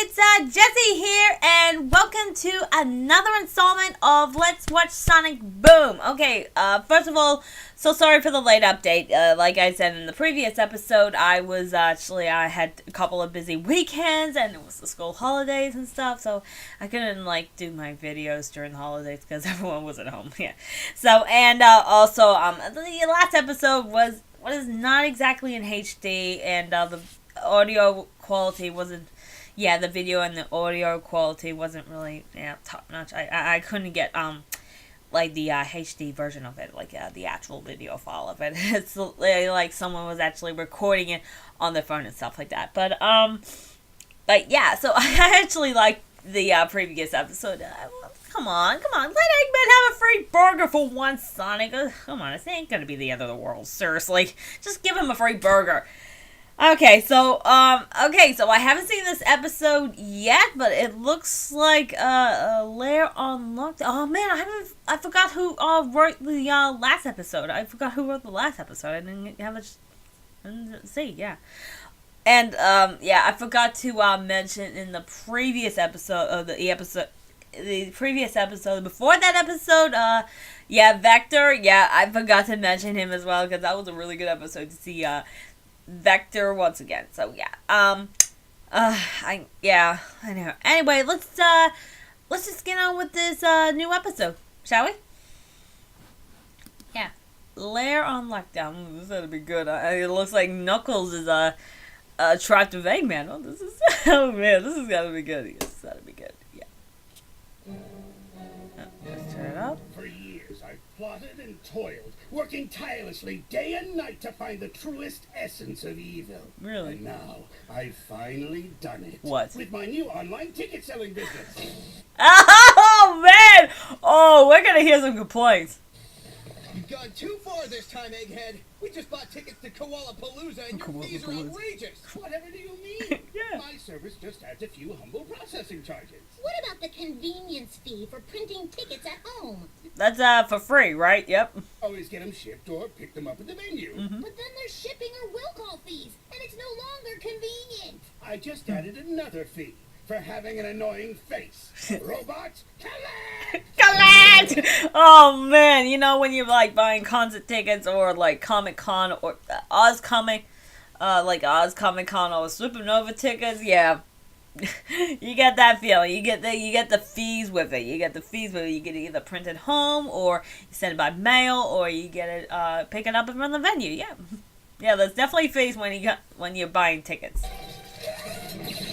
it's Jessie here, and welcome to another installment of Let's Watch Sonic Boom. Okay, first of all, so sorry for the late update. Like I said in the previous episode, I had a couple of busy weekends, and it was the school holidays and stuff, so I couldn't, do my videos during the holidays because everyone was at home, yeah. So, and also, the last episode was not exactly in HD, and the audio quality wasn't, the video and the audio quality wasn't really, top notch. I couldn't get, the HD version of it, the actual video file of it. It's like someone was actually recording it on their phone and stuff like that. But yeah, so I actually liked the previous episode. Come on, let Eggman have a free burger for once, Sonic. Come on, this ain't gonna be the end of the world, seriously. Just give him a free burger. Okay, so I haven't seen this episode yet, but it looks like Lair on lockdown. Oh man, I forgot who wrote the last episode. I forgot who wrote the last episode. I didn't have a see, yeah. And I forgot to mention in the previous episode of the previous episode before that episode, Vector. Yeah, I forgot to mention him as well because that was a really good episode to see Vector once again. So I know. Anyway, let's just get on with this new episode, shall we? Yeah, Lair on lockdown. This ought to be good. It looks like Knuckles is trapped with Eggman. This is gotta be good. This gotta be good. Yeah. Let's turn it up. For years, I've plotted and toiled, working tirelessly day and night to find the truest essence of evil. Really? And now, I've finally done it. What? With my new online ticket selling business. Oh, man! Oh, we're gonna hear some complaints. You've gone too far this time, Egghead. We just bought tickets to Koala Palooza, and your fees are outrageous. Whatever do you mean? Yeah. My service just adds a few humble processing charges. What about the convenience fee for printing tickets at home? That's for free, right? Yep. Always get them shipped or pick them up at the venue. Mm-hmm. But then there's shipping or will call fees, and it's no longer convenient. I just added another fee for having an annoying face. Robots, collect! Collect! Oh man, when you're buying concert tickets or Comic-Con or Oz Comic Con or Supernova tickets, yeah. You get that feeling. You get the fees with it. You get it either printed home or you send it by mail or you get it pick it up from the venue. Yeah. Yeah, there's definitely fees when you're buying tickets.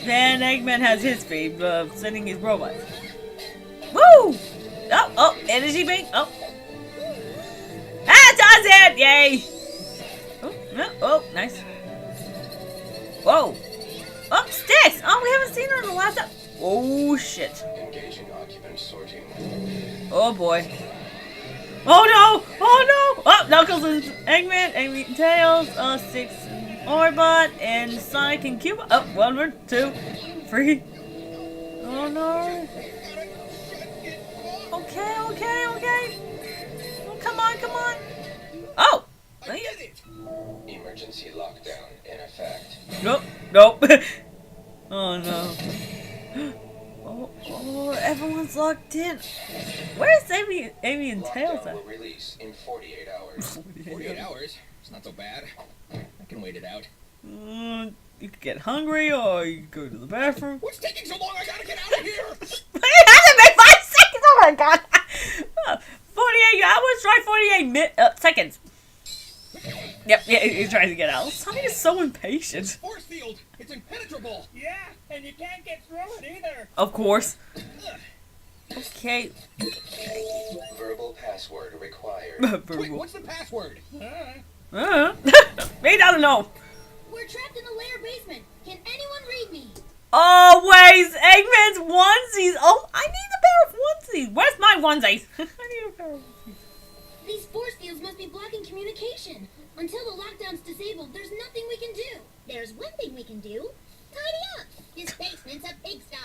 Then Eggman has his fee of sending his robots. Woo! Oh, energy bank. Oh. That does it! Yay! Oh, nice. Whoa. Oh, Sticks! Oh, we haven't seen her in the last time. Oh, shit. Engaging occupant sorting. Oh, boy. Oh, no! Oh, no! Oh, Knuckles and Eggman, and Tails, Six and Orbot, and Sonic and Cuba. Oh, 1, 2, 3. Oh, no. Okay. Oh, come on. Oh! I did it! Emergency lockdown in effect. Nope. Oh, no. Oh, everyone's locked in. Where's Amy and Tails Lockdown at? will release in 48 hours. 48 hours? It's not so bad. I can wait it out. You could get hungry, or you could go to the bathroom. What's taking so long? I gotta get out of here! It hasn't been 5 seconds! Oh my god! 48 hours, try 48 seconds. Yep, he's trying to get out. Sonic is so impatient. Force field! It's impenetrable! Yeah, and you can't get through it either. Of course. Okay. Verbal password required. Wait, what's the password? Me doesn't know. We're trapped in the Lair basement. Can anyone read me? Always Eggman's onesies. Oh, I need a pair of onesies. Where's my onesies? I need a pair of onesies. These force fields must be blocking communication. Until the lockdown's disabled, there's nothing we can do. There's one thing we can do. Tidy up. This basement's a pigsty.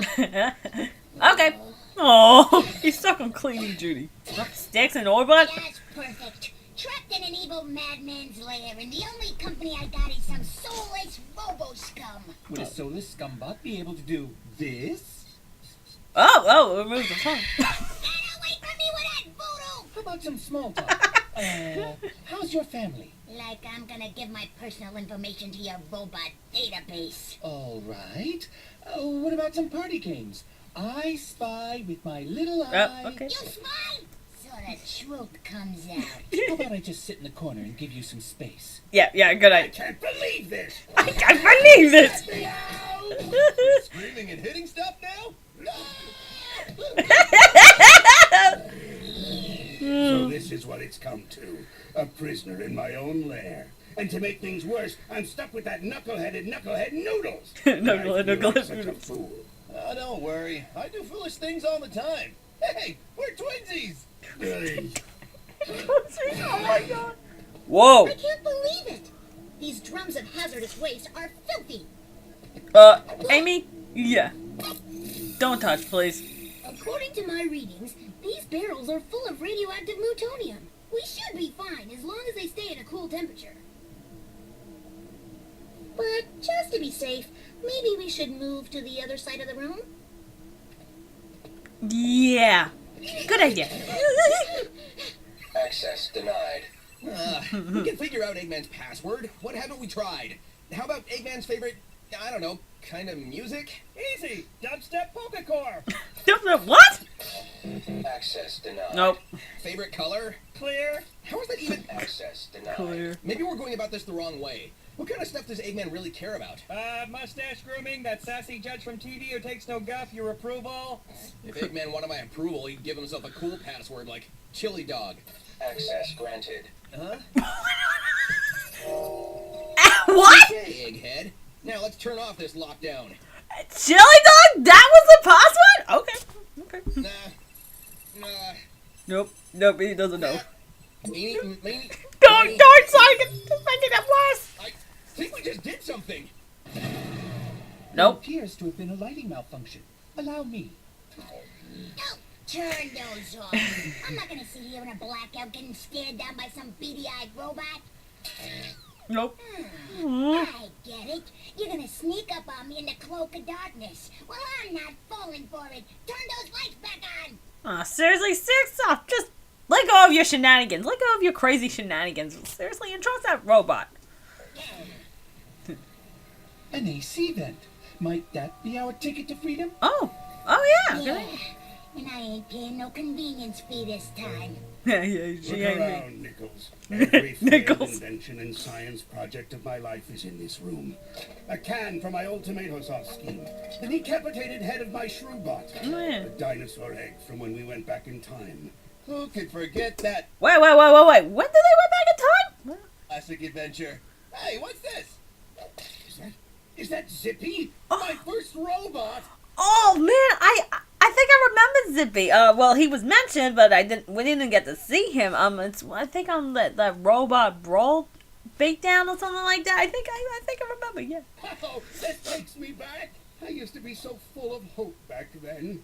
Okay. Oh, he's stuck on cleaning duty. Sticks and Orbot? That's perfect. Trapped in an evil madman's lair, and the only company I got is some soulless robo scum. Would a soulless scumbot be able to do this? Oh, remove the phone. Get away from me with that voodoo! How about some small talk? How's your family? Like I'm gonna give my personal information to your robot database. All right. What about some party games? I spy with my little eye. Okay. You spy? So the truth comes out. How about I just sit in the corner and give you some space? Yeah, good I idea. can't believe this! I can't believe this! Let me out! Screaming and hitting stuff now? So this is what it's come to. A prisoner in my own lair. And to make things worse, I'm stuck with that knuckle-headed Noodles. Knucklehead I feel like Noodles. such a fool. Oh, don't worry. I do foolish things all the time. Hey, we're twinsies! Oh my god. Whoa. I can't believe it! These drums of hazardous waste are filthy! Amy? Yeah. Don't touch, please. According to my readings, these barrels are full of radioactive plutonium. We should be fine as long as they stay at a cool temperature. But just to be safe, maybe we should move to the other side of the room? Yeah. Good idea. Access denied. We can figure out Eggman's password. What haven't we tried? How about Eggman's favorite, I don't know, kind of music? Easy! Dubstep polka core! What? Access denied. Nope. Favorite color? Clear? How is that even... Access denied. Clear. Maybe we're going about this the wrong way. What kind of stuff does Eggman really care about? Mustache grooming, that sassy judge from TV who takes no guff, your approval. If Eggman wanted my approval, he'd give himself a cool password like Chili Dog. Access granted. Huh? What? Okay, Egghead. Now let's turn off this lockdown. Chili dog? That was the password? Okay. Nah. Nope, he doesn't know. Meanie. Don't, Sonic! Just making it worse! I think we just did something. Nope. It appears to have been a lighting malfunction. Allow me. No, turn those off. I'm not gonna sit here in a blackout getting stared down by some beady-eyed robot. Nope. I get it. You're gonna sneak up on me in the cloak of darkness. Well, I'm not falling for it. Turn those lights back on. Aw, seriously, stop. Just let go of your shenanigans. Let go of your crazy shenanigans. Seriously, and trust that robot. An AC vent. Might that be our ticket to freedom? Oh yeah. Good Yeah, idea. and I ain't paying no convenience fee this time. Yeah, Look she ain't me. around, Nichols. Every failed Nichols. invention and science project of my life is in this room. A can for my old tomato sauce scheme. The decapitated head of my Shrewbot. Oh, yeah. A dinosaur egg from when we went back in time. Who could forget that Wait. When did they went back in time? classic adventure? Hey, what's this? Is that Zippy? Oh. My first robot! Oh man, I think I remember Zippy. Well, he was mentioned, but we didn't get to see him. I think on that robot brawl beatdown or something like that. I think I remember. Yeah. Oh, that takes me back. I used to be so full of hope back then.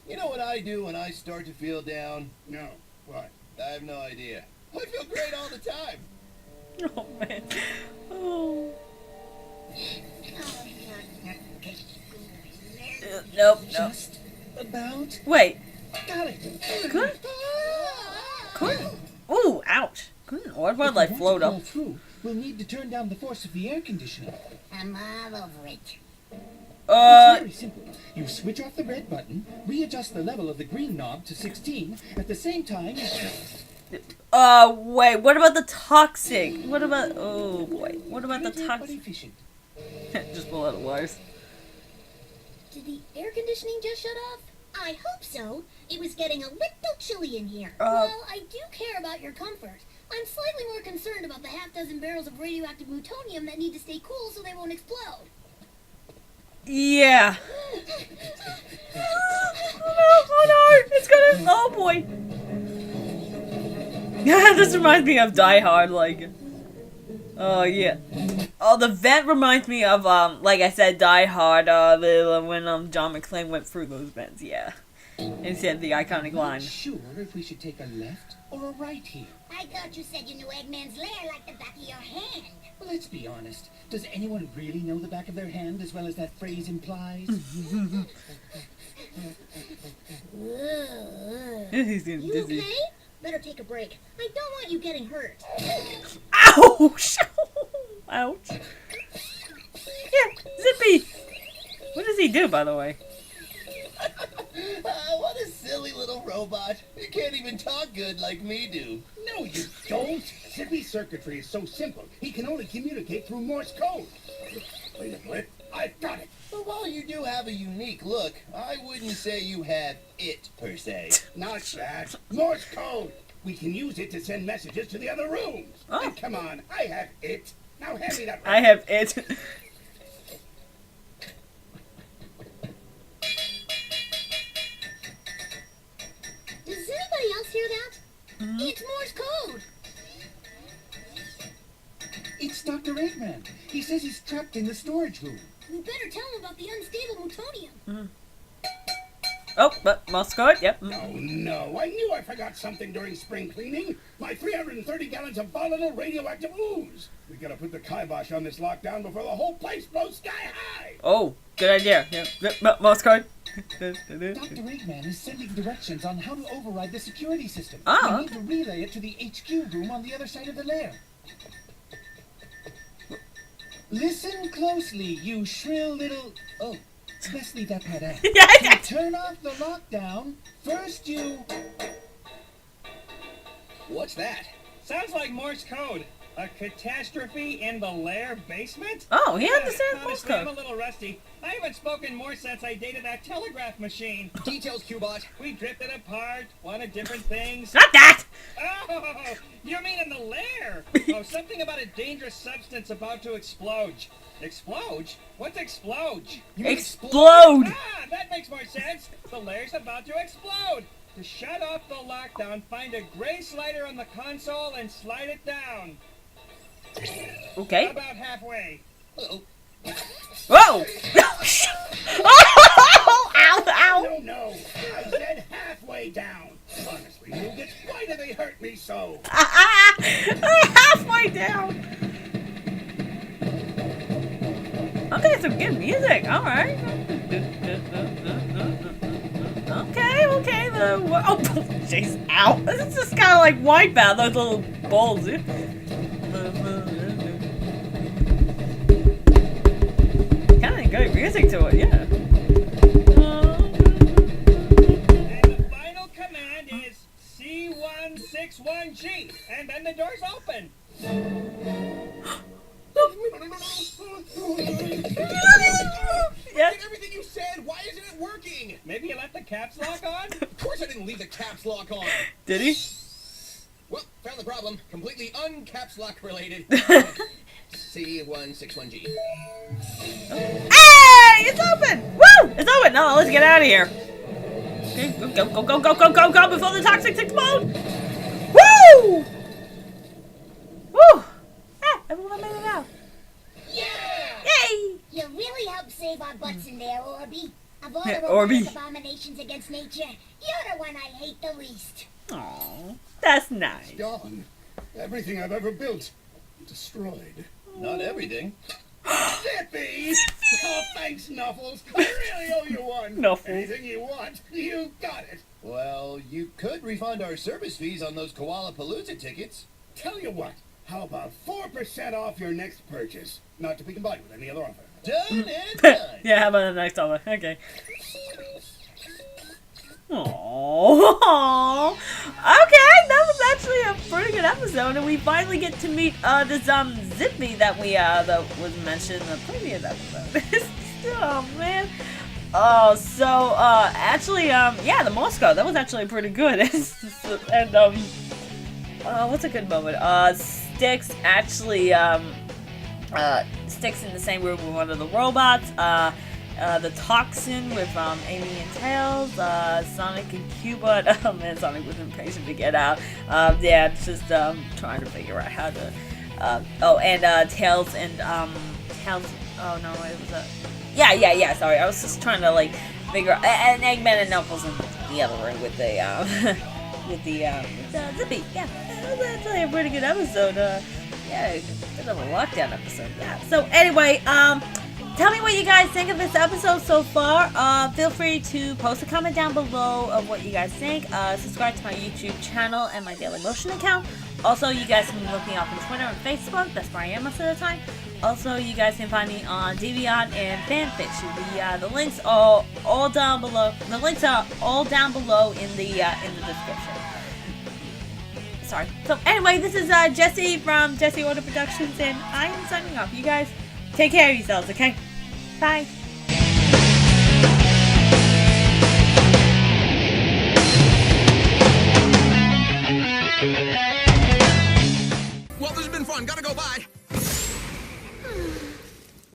You know what I do when I start to feel down? No, what? I have no idea. I feel great all the time. Oh man. Oh. Nope. Just about. Wait. Got it. Couldn't. Ooh, ouch. Couldn't Orbot like If we want float to up? go through, we'll need to turn down the force of the air conditioner. I'm all over it. It's very simple. You switch off the red button, readjust the level of the green knob to 16. At the same time, Wait. What about the toxic? What about? Oh boy. What about the Primitive but toxic? efficient. Just pull out wires. Did the air conditioning just shut off? I hope so. It was getting a little chilly in here. Uh, Well, I do care about your comfort. I'm slightly more concerned about the half-dozen barrels of radioactive plutonium that need to stay cool so they won't explode. Yeah. Oh no! It's gonna. Oh boy. This reminds me of Die Hard, like. Oh yeah. Oh, the vent reminds me of like I said, Die Hard. When John McClane went through those vents. Yeah. And said the iconic Not line. sure if we should take a left or a right here. I thought you said you knew Eggman's lair like the back of your hand. Well, let's be honest. Does anyone really know the back of their hand as well as that phrase implies? He's getting You dizzy. okay? Better take a break. I don't want you getting hurt. Ouch! Ouch. Yeah, Zippy! What does he do, by the way? What a silly little robot. You can't even talk good like me do. No, you don't. Zippy's circuitry is so simple, he can only communicate through Morse code. Wait a minute. I've got it. But while you do have a unique look, I wouldn't say you have it, per se. Not that. Morse code. We can use it to send messages to the other rooms. Oh. And come on, I have it. Now hand me that. I have it. Does anybody else hear that? It's Morse code. It's Dr. Eggman. He says he's trapped in the storage room. We better tell him about the unstable plutonium. Oh, but Morse code, yep. Oh, no. I knew I forgot something during spring cleaning. My 330 gallons of volatile radioactive ooze. We gotta put the kibosh on this lockdown before the whole place blows sky high. Oh, good idea. Yep, Morse code. Dr. Eggman is sending directions on how to override the security system. Ah. We need to relay it to the HQ room on the other side of the lair. Listen closely, you shrill little... Oh, let's leave that part out. Yeah, To turn off the lockdown, first you... What's that? Sounds like Morse code. A catastrophe in the Lair basement? Oh, he understands Morse Honestly, I'm a code. little rusty. I haven't spoken Morse since I dated that telegraph machine. Details, Cubot. We drifted apart, wanted different things. Not that! Oh, you mean in the Lair? Oh, something about a dangerous substance about to explode. Explode? What's explode? You mean Explode! Ah, that makes more sense. The Lair's about to explode. To shut off the lockdown, find a gray slider on the console and slide it down. Okay. About halfway. Uh-oh. Whoa! Oh, ow, ow! No. I said halfway down. Honestly, Nougat, why do they hurt me so? Halfway down. Okay, some good music. All right. Okay. Oh, jeez, ow! This is just kind of like Wipeout. Those little balls. Kind of good music to it, yeah. And the final command is C161G. And then the doors open. Yeah. Did everything you said, why isn't it working? Maybe you left the caps lock on? Of course I didn't leave the caps lock on. Did he? Well, found the problem. Completely un-caps lock related. C161G. Hey! It's open! Woo! It's open! No, let's get out of here. Okay, go before the toxics explode! Woo! Woo! Ah, everyone made it out. Yeah! Yay! You really helped save our butts in there, Orby. Of all Yeah, the Orby. robotic abominations against nature, you're the one I hate the least. Aw, that's nice. Gone. Everything I've ever built. Destroyed. Not everything. Zippy! Oh, thanks, Nuffles. I really owe you one. Nuffles. Anything you want, you got it. Well, you could refund our service fees on those Koala Palooza tickets. Tell you what, how about 4% off your next purchase? Not to be combined with any other offer. Done and done. Yeah, how about the next one? Okay. Aww. Okay, that was actually a pretty good episode, and we finally get to meet this Zippy that we that was mentioned in the previous episode. Oh man. Oh, so actually yeah, the Morse code, that was actually pretty good. And what's a good moment? Sticks actually Sticks in the same room with one of the robots. The toxin with Amy and Tails, Sonic and Cubot. Oh man, Sonic was impatient to get out. Yeah, it's just trying to figure out how to. And Tails and Tails. Oh no, it was a. Yeah. Sorry, I was just trying to like figure out, and Eggman and Knuckles in the other room with the Zippy. Yeah, that was actually a pretty good episode. Yeah, bit of a lockdown episode. Yeah. So anyway, tell me what you guys think of this episode so far. Feel free to post a comment down below of what you guys think. Subscribe to my YouTube channel and my Daily Motion account. Also, you guys can look me up on Twitter and Facebook. That's where I am most of the time. Also, you guys can find me on DeviantArt and Fanfiction. The links are all down below. The links are all down below in the description. Sorry. So anyway, this is Jesse from Jesse Order Productions, and I am signing off. You guys take care of yourselves, okay? Bye.